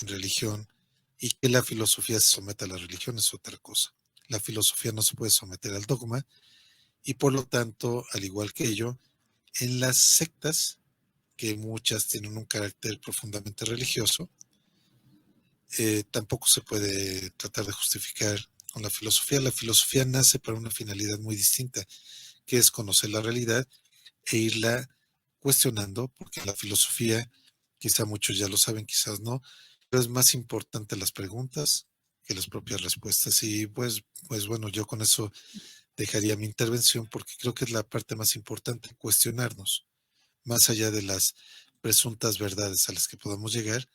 S3: en religión y que la filosofía se someta a la religión es otra cosa. La filosofía no se puede someter al dogma y por lo tanto, al igual que ello, en las sectas, que muchas tienen un carácter profundamente religioso, tampoco se puede tratar de justificar con la filosofía. La filosofía nace para una finalidad muy distinta, que es conocer la realidad e irla cuestionando, porque la filosofía, quizá muchos ya lo saben, quizás no, pero es más importante las preguntas que las propias respuestas. Y pues bueno, yo con eso dejaría mi intervención porque creo que es la parte más importante, cuestionarnos, más allá de las presuntas verdades a las que podamos llegar.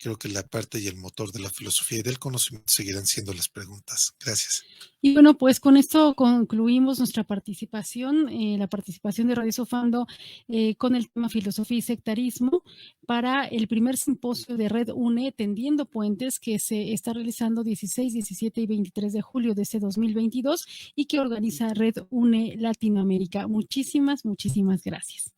S3: Creo que la parte y el motor de la filosofía y del conocimiento seguirán siendo las preguntas. Gracias.
S2: Y bueno, pues con esto concluimos nuestra participación, la participación de Radio Sofando con el tema filosofía y sectarismo para el primer simposio de Red UNE Tendiendo Puentes que se está realizando 16, 17 y 23 de julio de este 2022 y que organiza Red UNE Latinoamérica. Muchísimas gracias.